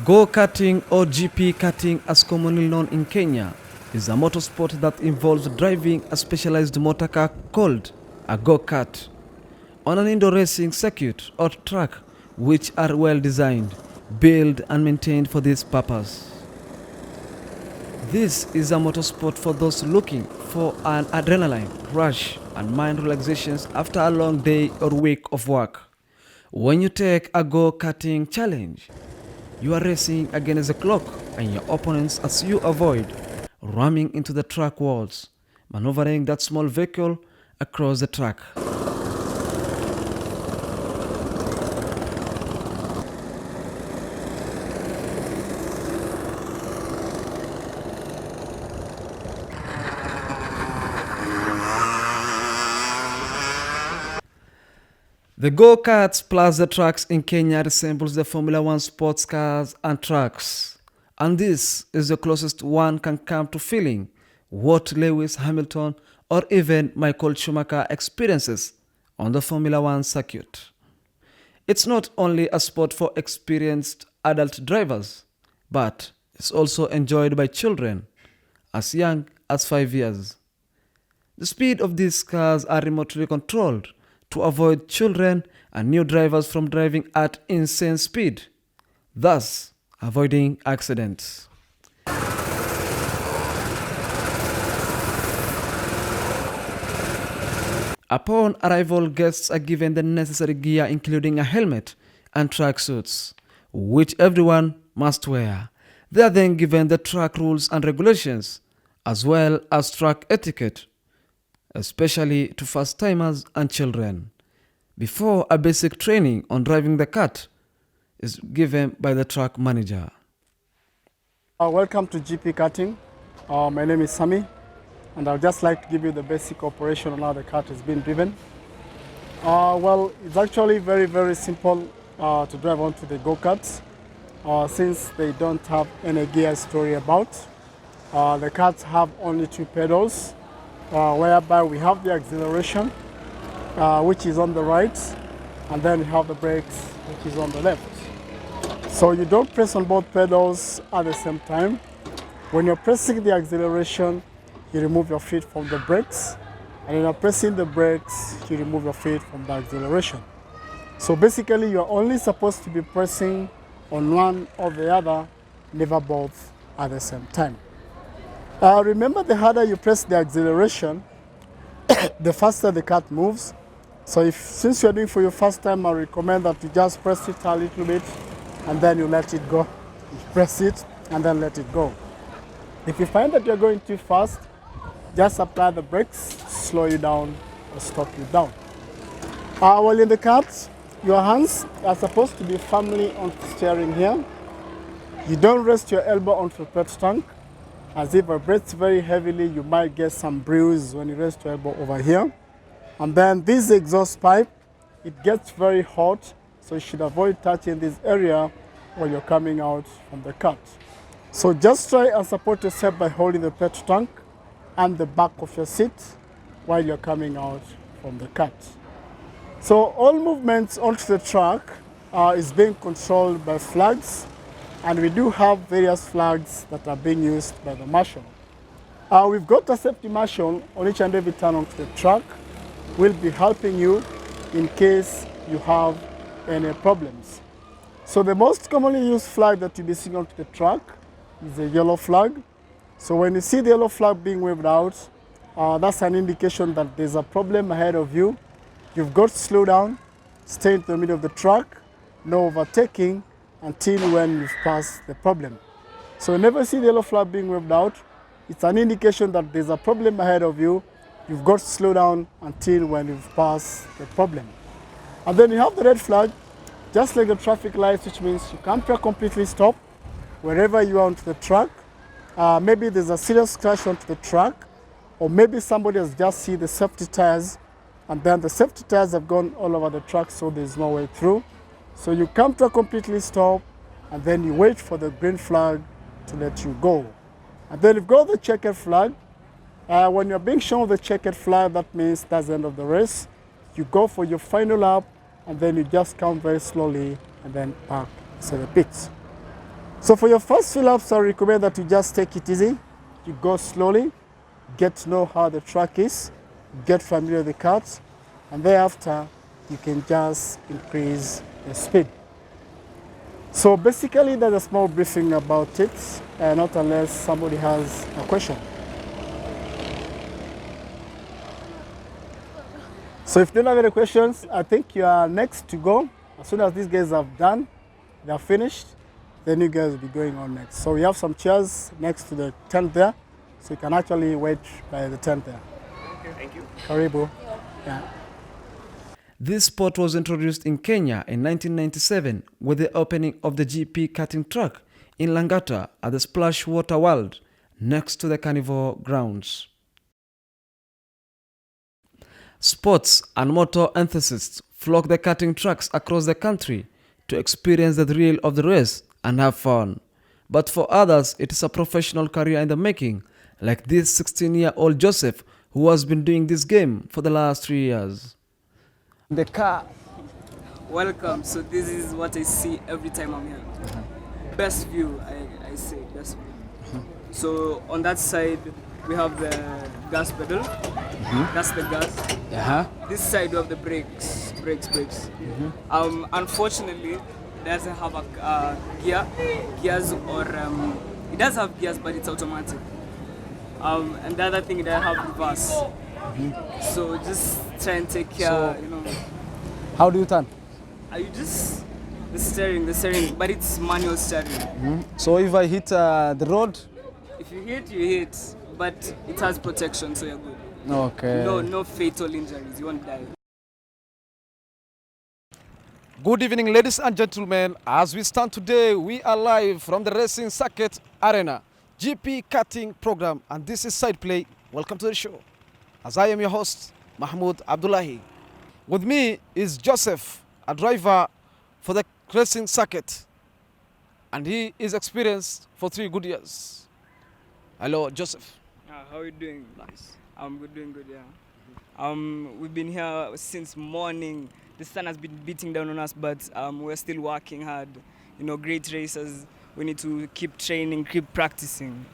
Go-karting or GP karting, as commonly known in Kenya, is a motorsport that involves driving a specialized motor car called a go-kart on an indoor racing circuit or track, which are well designed, built and maintained for this purpose. This is a motorsport for those looking for an adrenaline rush and mind relaxations after a long day or week of work. When you take a go-karting challenge, you are racing against the clock and your opponents as you avoid ramming into the track walls, maneuvering that small vehicle across the track. The go-karts plus the trucks in Kenya resembles the Formula One sports cars and trucks, and this is the closest one can come to feeling what Lewis Hamilton or even Michael Schumacher experiences on the Formula One circuit. It's not only a sport for experienced adult drivers, but it's also enjoyed by children as young as 5 years. The speed of these cars are remotely controlled to avoid children and new drivers from driving at insane speed, thus avoiding accidents. Upon arrival, guests are given the necessary gear including a helmet and track suits, which everyone must wear. They are then given the track rules and regulations, as well as track etiquette, especially to first-timers and children, before a basic training on driving the kart is given by the track manager. Welcome to GP Karting. My name is Sami, and I'd just like to give you the basic operation on how the kart is being driven. Well, it's actually very, very simple to drive onto the go-karts since they don't have any gear story about. The karts have only 2 pedals, whereby we have the acceleration, which is on the right, and then we have the brakes, which is on the left. So you don't press on both pedals at the same time. When you're pressing the acceleration, you remove your feet from the brakes, and when you're pressing the brakes, you remove your feet from the acceleration. So basically, you're only supposed to be pressing on one or the other, never both at the same time. Remember, the harder you press the acceleration, the faster the kart moves. So since you're doing for your first time, I recommend that you just press it a little bit and then you let it go. You press it and then let it go. If you find that you're going too fast, just apply the brakes, slow you down or stop you down. While in the kart, your hands are supposed to be firmly on the steering here. You don't rest your elbow onto the petrol tank, as if it vibrates very heavily, you might get some bruise when you rest your elbow over here. And then this exhaust pipe, it gets very hot, so you should avoid touching this area while you're coming out from the kart. So just try and support yourself by holding the petrol tank and the back of your seat while you're coming out from the kart. So all movements onto the track is being controlled by flags, and we do have various flags that are being used by the marshal. We've got a safety marshal on each and every turn onto the track. We'll be helping you in case you have any problems. So the most commonly used flag that you'll be seeing onto the track is a yellow flag. So when you see the yellow flag being waved out, that's an indication that there's a problem ahead of you. You've got to slow down, stay in the middle of the track, no overtaking, until when you've passed the problem. So whenever you see the yellow flag being waved out, it's an indication that there's a problem ahead of you. You've got to slow down until when you've passed the problem. And then you have the red flag, just like the traffic lights, which means you can't completely stop wherever you are onto the track. Maybe there's a serious crash onto the track, or maybe somebody has just seen the safety tires, and then the safety tires have gone all over the track, so there's no way through. So you come to a completely stop, and then you wait for the green flag to let you go. And then you've got the checkered flag. When you're being shown the checkered flag, that means that's the end of the race. You go for your final lap, and then you just come very slowly and then park to the pits. So for your first few laps, I recommend that you just take it easy. You go slowly, get to know how the track is, get familiar with the karts, and thereafter you can just increase the speed. So basically there's a small briefing about it, not unless somebody has a question. So if you don't have any questions, I think you are next to go. As soon as these guys have done, they're finished, then you guys will be going on next. So we have some chairs next to the tent there, so you can actually wait by the tent there. Okay, thank you. Karibu. Yeah. This sport was introduced in Kenya in 1997 with the opening of the GP karting track in Langata at the Splash Water World next to the carnival grounds. Sports and motor enthusiasts flock the karting tracks across the country to experience the thrill of the race and have fun. But for others, it is a professional career in the making, like this 16-year-old Joseph who has been doing this game for the last 3 years. The car. Welcome. So this is what I see every time I'm here. Best view, I say, best view. So on that side, we have the gas pedal. That's the gas. This side we have the brakes. Unfortunately, it doesn't have a gears or it does have gears, but it's automatic. And the other thing, it doesn't have reverse. So just try and take care, How do you turn? Are you just the steering, but it's manual steering. So if I hit the road? If you hit, but it has protection, so you're good. Okay. No fatal injuries. You won't die. Good evening, ladies and gentlemen. As we stand today, we are live from the Racing Circuit Arena, GP Karting program, and this is SIDEPLAY. Welcome to the show. As I am your host, Mahmoud Abdullahi. With me is Joseph, a driver for the Racing Circuit, and he is experienced for 3 good years. Hello, Joseph. How are you doing? Nice. I'm good, doing good, yeah. We've been here since morning. The sun has been beating down on us, but we're still working hard. Great racers. We need to keep training, keep practicing.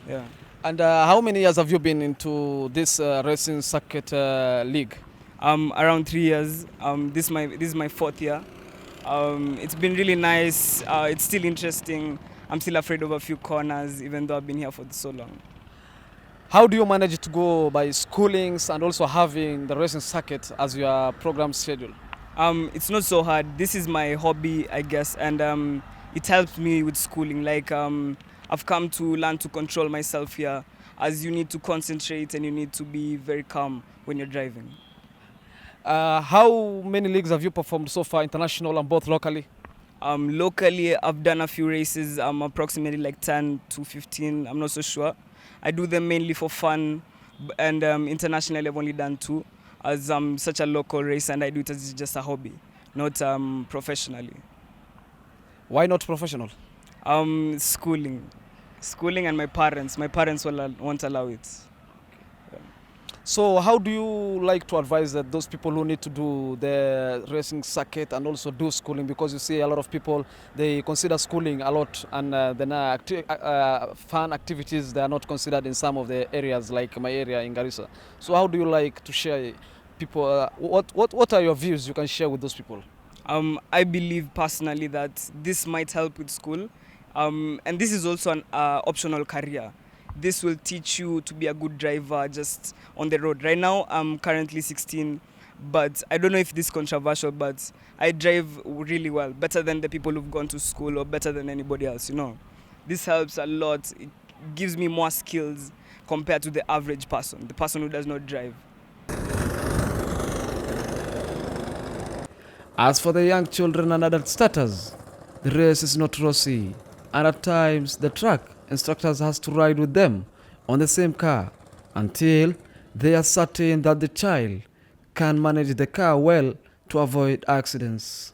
Yeah. And how many years have you been into this Racing Circuit league? Around 3 years. This is my 4th year. It's been really nice. It's still interesting. I'm still afraid of a few corners, even though I've been here for so long. How do you manage to go by schoolings and also having the Racing Circuit as your program schedule? It's not so hard. This is my hobby, I guess, and it helps me with schooling. Like I've come to learn to control myself here, as you need to concentrate and you need to be very calm when you're driving. How many leagues have you performed so far, international and both locally? Locally, I've done a few races, approximately like 10 to 15, I'm not so sure. I do them mainly for fun, and internationally I've only done 2, as I'm such a local race and I do it as just a hobby, not professionally. Why not professional? Schooling and my parents won't allow it. So how do you like to advise that those people who need to do the Racing Circuit and also do schooling? Because you see a lot of people, they consider schooling a lot, and then fun activities, they are not considered in some of the areas, like my area in Garissa. So how do you like to share people, what are your views you can share with those people? I believe personally that this might help with school, and this is also an optional career. This will teach you to be a good driver just on the road. Right now, I'm currently 16, but I don't know if this is controversial, but I drive really well, better than the people who've gone to school or better than anybody else, This helps a lot. It gives me more skills compared to the average person, the person who does not drive. As for the young children and adult starters, the race is not rosy, and at times the track instructors has to ride with them on the same car until they are certain that the child can manage the car well to avoid accidents.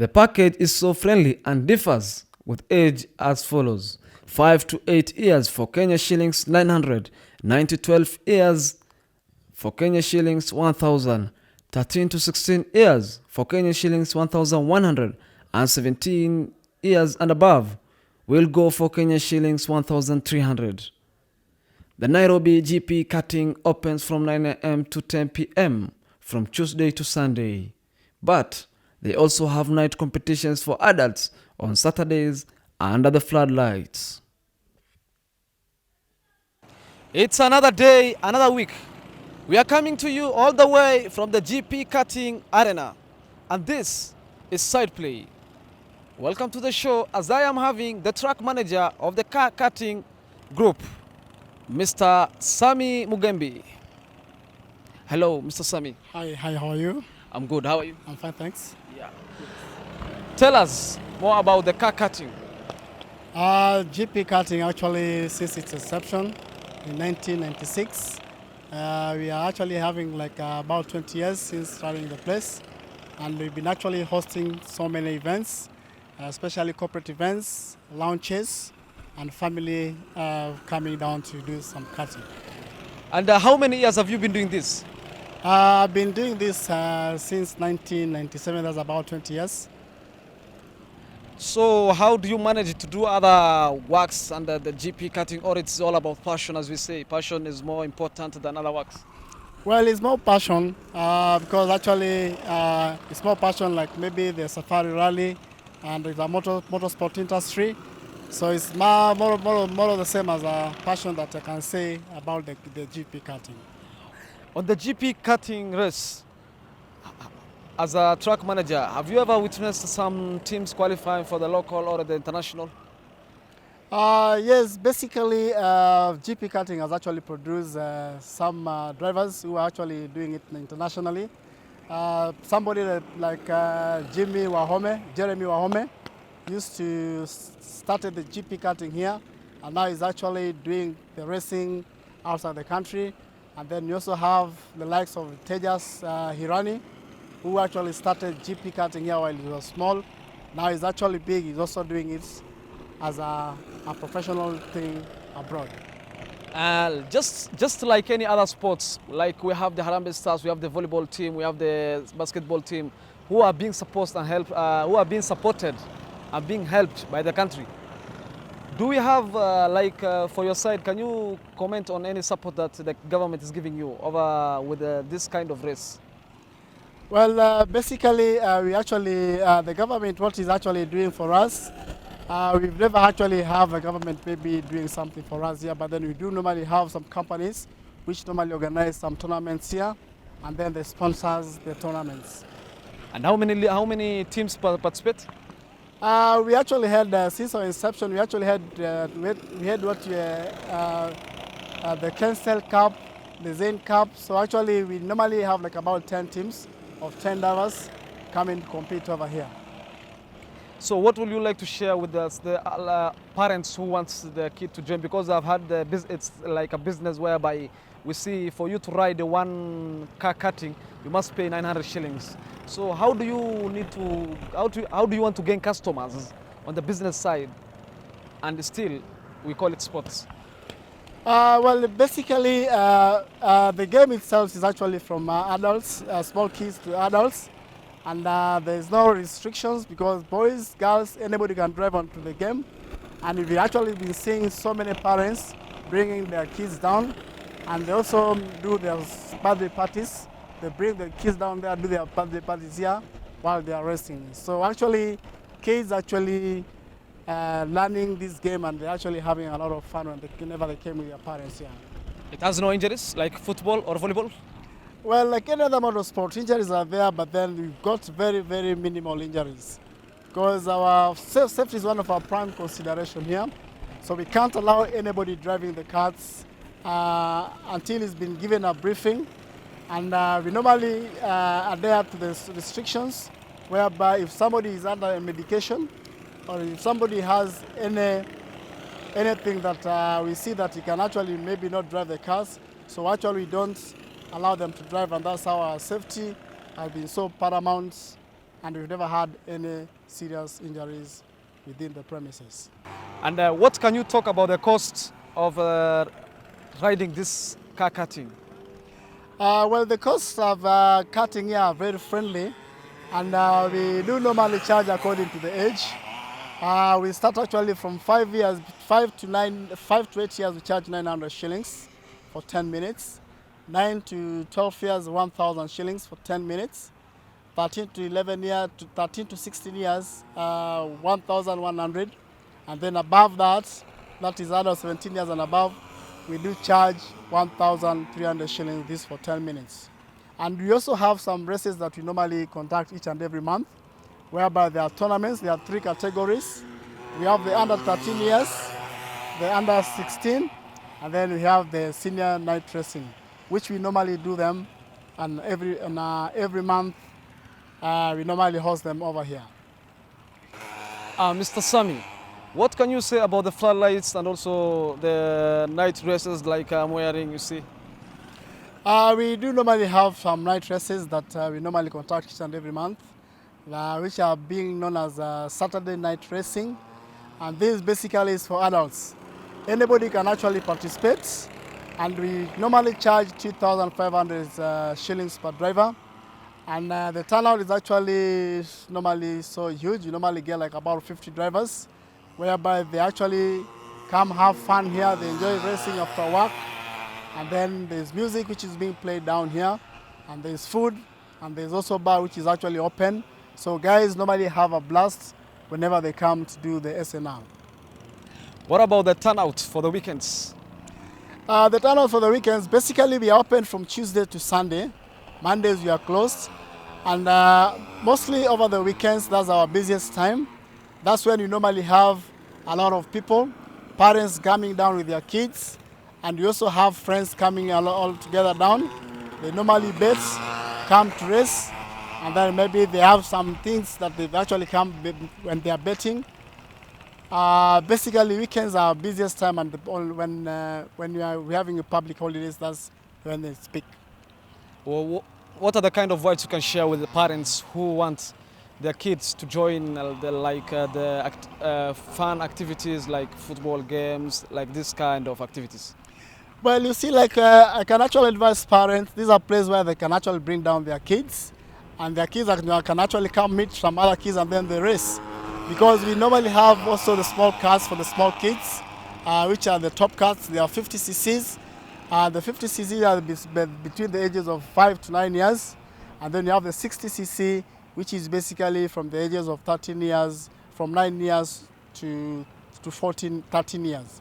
The package is so friendly and differs with age as follows: 5 to 8 years for Kenya shillings 900, 9 to 12 years for Kenya shillings 1000, 13 to 16 years for Kenya shillings 1100, and 17 years and above will go for Kenya shillings 1300. The Nairobi GP karting opens from 9 a.m. to 10 p.m. from Tuesday to Sunday. But they also have night competitions for adults on Saturdays under the floodlights. It's another day, another week. We are coming to you all the way from the GP Karting Arena. And this is SIDEPLAY. Welcome to the show as I am having the track manager of the car karting group, Mr. Sami Mugembi. Hello, Mr. Sami. Hi, how are you? I'm good. How are you? I'm fine, thanks. Yeah. Tell us more about the car karting. GP karting actually, since its inception in 1996, we are actually having like about 20 years since running the place, and we've been actually hosting so many events, especially corporate events, launches, and family coming down to do some karting. And how many years have you been doing this? I've been doing this since 1997, that's about 20 years. So how do you manage to do other works under the GP karting, or it's all about passion, as we say? Passion is more important than other works. Well, it's more passion because actually it's more passion like maybe the safari rally and the motorsport industry. So it's more of the same as a passion that I can say about the GP karting. On the GP karting race, as a track manager, have you ever witnessed some teams qualifying for the local or the international? Yes, basically GP karting has actually produced some drivers who are actually doing it internationally. Somebody like Jeremy Wahome, used to started the GP karting here, and now he's actually doing the racing outside the country. And then you also have the likes of Tejas Hirani, who actually started GP karting here while he was small. Now he's actually big. He's also doing it as a professional thing abroad. Just like any other sports, like we have the Harambee Stars, we have the volleyball team, we have the basketball team, who are being supported and helped, who are being supported and being helped by the country. Do we have, for your side, can you comment on any support that the government is giving you over with this kind of race? Well, basically, we actually, the government, what is actually doing for us, we've never actually have a government maybe doing something for us here, but then we do normally have some companies which normally organize some tournaments here, and then they sponsors the tournaments. And how many teams participate? We actually had, since our inception, we actually had, we had what the Kensel Cup, the Zain Cup. So actually, we normally have like about 10 teams of 10 drivers coming to compete over here. So what would you like to share with us, the parents who wants their kid to join? Because I've had it's like a business whereby we see for you to ride the one car karting, you must pay 900 shillings. So how do you need to, how do you want to gain customers on the business side, and still we call it sports? Well, basically, the game itself is actually from adults, small kids to adults, and there's no restrictions because boys, girls, anybody can drive onto the game. And we've actually been seeing so many parents bringing their kids down, and they also do their birthday parties. They bring the kids down there, do their birthday parties here while they are racing. So actually, kids actually learning this game, and they're actually having a lot of fun whenever they came with their parents here. It has no injuries like football or volleyball? Well, like any other motorsport, injuries are there, but then we've got very, very minimal injuries. Because our safety is one of our prime consideration here. So we can't allow anybody driving the carts until it's been given a briefing. And we normally adhere to the restrictions, whereby if somebody is under a medication, or if somebody has anything that we see that he can actually maybe not drive the cars, so actually we don't allow them to drive, and that's how our safety has been so paramount and we've never had any serious injuries within the premises. And what can you talk about the cost of riding this car karting? Well, the costs of karting here are very friendly, and we do normally charge according to the age. We start actually from 5 years, 5 to 8 years, we charge 900 shillings for 10 minutes. 9 to 12 years, 1,000 shillings for 10 minutes. 13 to 11 years, 13 to 16 years, 1,100. And then above that, that is adult 17 years and above, we do charge 1,300 shillings, this for 10 minutes. And we also have some races that we normally conduct each and every month, whereby there are tournaments. There are 3 categories. We have the under 13 years, the under 16, and then we have the senior night racing, which we normally do them, and every month we normally host them over here. Mr. Sami, what can you say about the floodlights and also the night races like I'm wearing, you see? We do normally have some night races that we normally conduct each and every month, which are being known as Saturday night racing. And this basically is for adults. Anybody can actually participate, and we normally charge 2,500 shillings per driver. And the turnout is actually normally so huge. You normally get like about 50 drivers, whereby they actually come have fun here. They enjoy racing after work. And then there's music which is being played down here, and there's food, and there's also bar which is actually open. So guys normally have a blast whenever they come to do the SNR. What about the turnout for the weekends? The turnout for the weekends, basically we are open from Tuesday to Sunday. Mondays we are closed, and mostly over the weekends, that's our busiest time. That's when you normally have a lot of people, parents coming down with their kids, and we also have friends coming all together down. They normally bet, come to race, and then maybe they have some things that they've actually come when they are betting. Basically, weekends are our busiest time, and when we're having a public holidays, that's when they speak. Well, what are the kind of words you can share with the parents who want their kids to join the fun activities like football games, like this kind of activities? Well, you see, like I can actually advise parents, these are places where they can actually bring down their kids, and their kids can actually come meet some other kids and then they race. Because we normally have also the small cars for the small kids, which are the top cars. They are 50 cc's. The 50 cc are between the ages of 5 to 9 years. And then you have the 60 cc, which is basically from the ages of 13 years, from 9 years to 14, 13 years.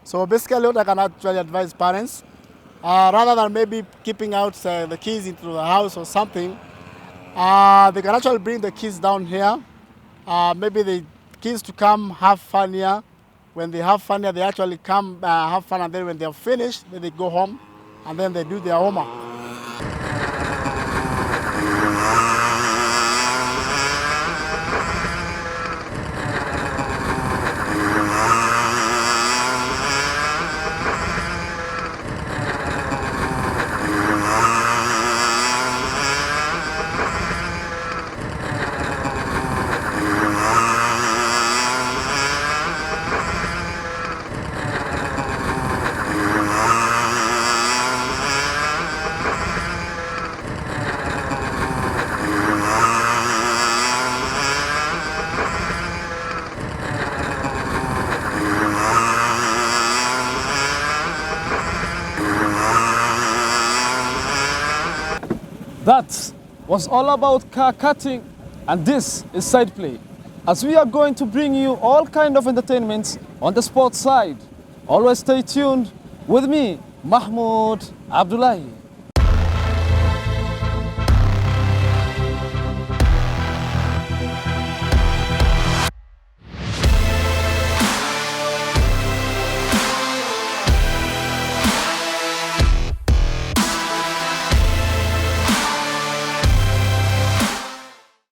So basically what I can actually advise parents, rather than maybe keeping out the kids into the house or something, they can actually bring the kids down here. Maybe the kids to come have fun here. When they have fun here, they actually come have fun, and then when they're finished, then they go home, and then they do their homework. That was all about car karting, and this is SIDEPLAY, as we are going to bring you all kind of entertainments on the sports side. Always stay tuned with me, Mahmoud Abdullahi.